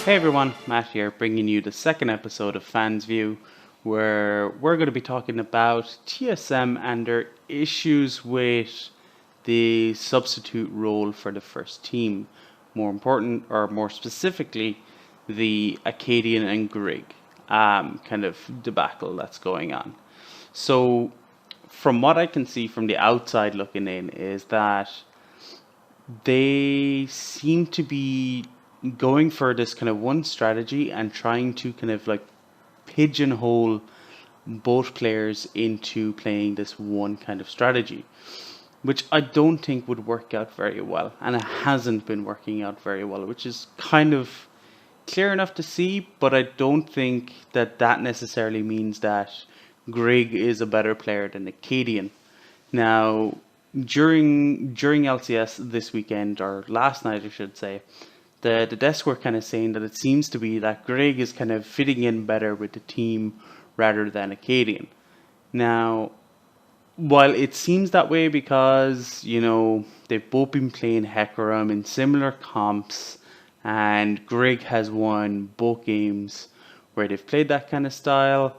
Hey everyone, Matt here, bringing you the second episode of Fans View, where we're going to be talking about TSM and their issues with the substitute role for the first team. More important, or more specifically, the Akaadian and Grig kind of debacle that's going on. So, from what I can see from the outside looking in, is that they seem to be going for this kind of one strategy and trying to kind of like pigeonhole both players into playing this one kind of strategy, which I don't think would work out very well. And it hasn't been working out very well, which is kind of clear enough to see, but I don't think that that necessarily means that Grig is a better player than Acadian. Now, during LCS this weekend, or last night I should say, the desk were kind of saying that it seems to be that Grig is kind of fitting in better with the team rather than Acadian. Now, while it seems that way because, they've both been playing Hecarim in similar comps, and Grig has won both games where they've played that kind of style.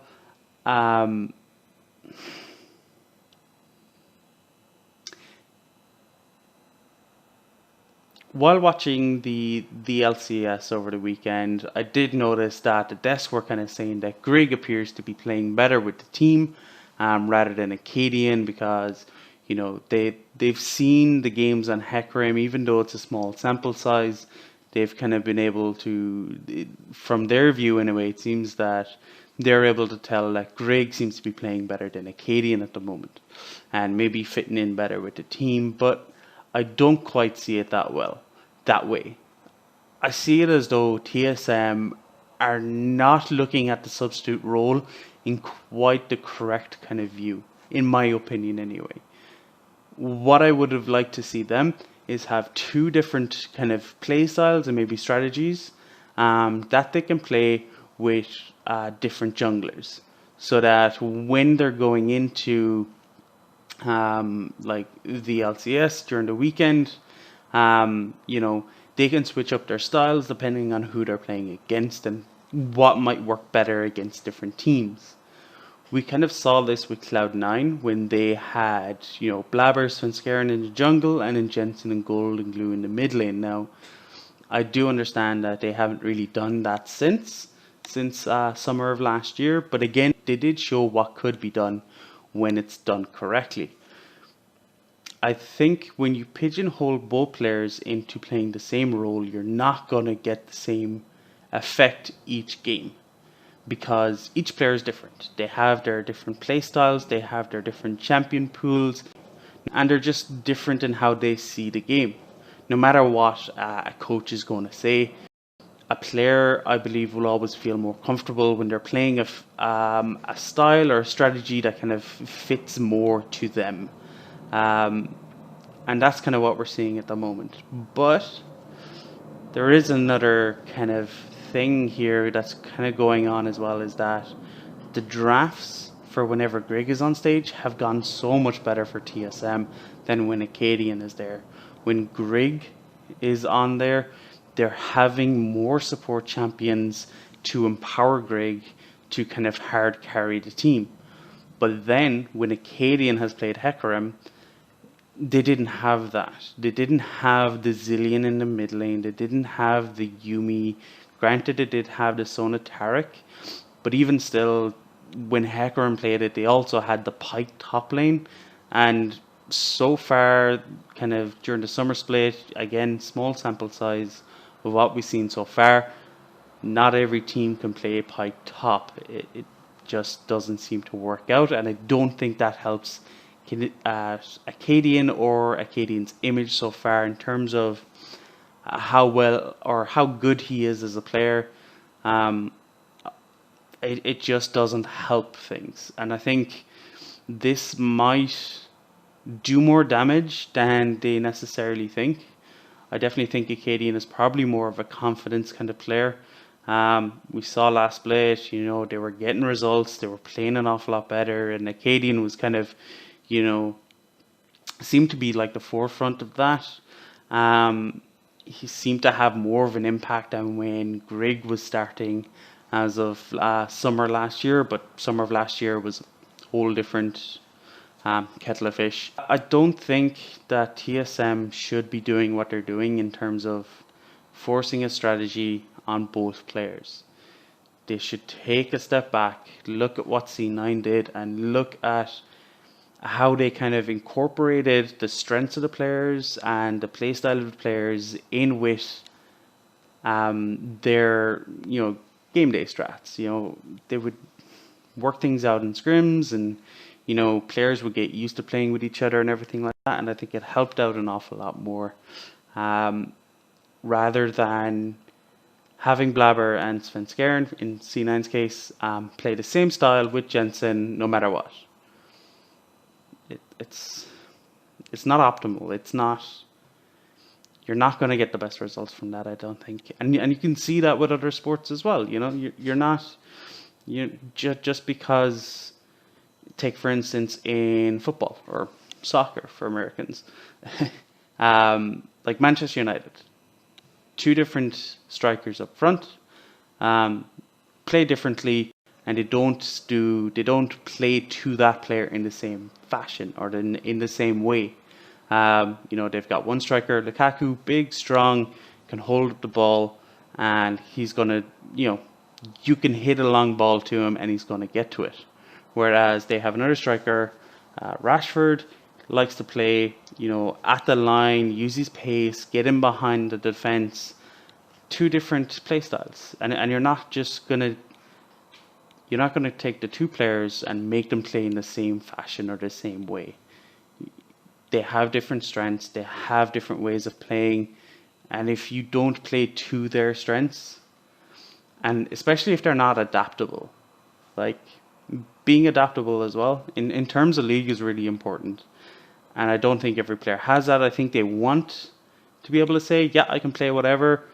While watching the LCS over the weekend, I did notice that the desk were kind of saying that Grig appears to be playing better with the team rather than Acadian because they've seen the games on Hecarim, even though it's a small sample size. They've kind of been able to, from their view anyway, it seems that they're able to tell that Grig seems to be playing better than Acadian at the moment and maybe fitting in better with the team, but I don't quite see it that way. I see it as though TSM are not looking at the substitute role in quite the correct kind of view, in my opinion anyway. What I would have liked to see them is have two different kind of play styles and maybe strategies that they can play with different junglers, so that when they're going into like the LCS during the weekend, they can switch up their styles depending on who they're playing against and what might work better against different teams. We kind of saw this with Cloud9 when they had, Blabber, Svenskeren in the jungle and then Jensen and Gold and Glue in the mid lane. Now, I do understand that they haven't really done that since summer of last year, but again, they did show what could be done when it's done correctly. I think when you pigeonhole both players into playing the same role, you're not going to get the same effect each game because each player is different. They have their different play styles, they have their different champion pools, and they're just different in how they see the game. No matter what a coach is going to say, a player, I believe, will always feel more comfortable when they're playing a style or a strategy that kind of fits more to them. And that's kind of what we're seeing at the moment. But there is another kind of thing here that's kind of going on as well, is that the drafts for whenever Grig is on stage have gone so much better for TSM than when Acadian is there. When Grig is on there, they're having more support champions to empower Grig to kind of hard carry the team. But then when Acadian has played Hecarim, they didn't have that. They didn't have the Zillion in the mid lane. They didn't have the Yumi. Granted, they did have the Sona Taric, but even still, when Hecarim played it, they also had the Pyke top lane. And so far, kind of during the summer split, again, small sample size of what we've seen so far, not every team can play Pyke top. It just doesn't seem to work out, and I don't think that helps Akaadian or Akaadian's image so far in terms of how well or how good he is as a player. It just doesn't help things, and I think this might do more damage than they necessarily think. I definitely think Akaadian is probably more of a confidence kind of player. We saw last split, they were getting results, they were playing an awful lot better, and Akaadian was kind of, seemed to be like the forefront of that. he seemed to have more of an impact than when Grig was starting as of summer last year, but summer of last year was a whole different kettle of fish. I don't think that TSM should be doing what they're doing in terms of forcing a strategy on both players. They should take a step back, look at what C9 did, and look at how they kind of incorporated the strengths of the players and the playstyle of the players in with their game day strats. They would work things out in scrims, and players would get used to playing with each other and everything like that. And I think it helped out an awful lot more, rather than having Blabber and Svenskeren, in C9's case, play the same style with Jensen no matter what. It's not optimal. It's not. You're not going to get the best results from that, I don't think. And you can see that with other sports as well. You're not. Just because, take for instance in football or soccer for Americans, like Manchester United, two different strikers up front, play differently, and they don't play to that player in the same fashion or in the same way. They've got one striker, Lukaku, big, strong, can hold the ball, and he's gonna, you can hit a long ball to him and he's gonna get to it. Whereas they have another striker, Rashford, likes to play, at the line, use his pace, get in behind the defense. Two different play styles, and you're not gonna take the two players and make them play in the same fashion or the same way. They have different strengths, they have different ways of playing, and if you don't play to their strengths, and especially if they're not adaptable, like being adaptable as well in terms of league is really important. And I don't think every player has that. I think they want to be able to say, yeah, I can play whatever,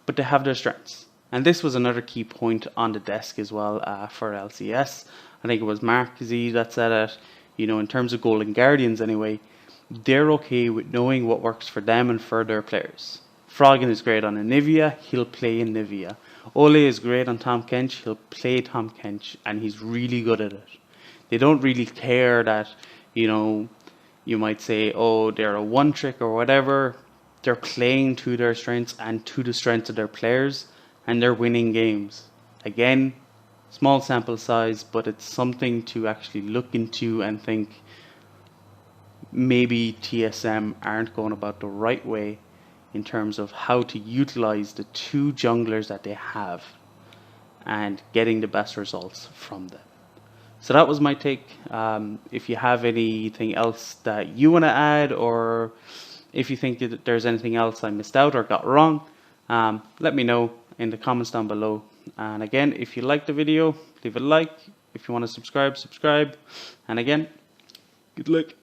but they have their strengths. And this was another key point on the desk as well for LCS. I think it was Mark Z that said it, in terms of Golden Guardians anyway, they're okay with knowing what works for them and for their players. Froggen is great on Anivia, he'll play Anivia. Ole is great on Tahm Kench, he'll play Tahm Kench, and he's really good at it. They don't really care that, you might say, oh, they're a one trick or whatever. They're playing to their strengths and to the strengths of their players, and they're winning games. Again, small sample size, but it's something to actually look into and think maybe TSM aren't going about the right way in terms of how to utilize the two junglers that they have and getting the best results from them. So that was my take. If you have anything else that you want to add, or if you think that there's anything else I missed out or got wrong, let me know in the comments down below. And again, if you like the video, leave a like. If you want to subscribe, subscribe. And again, good luck.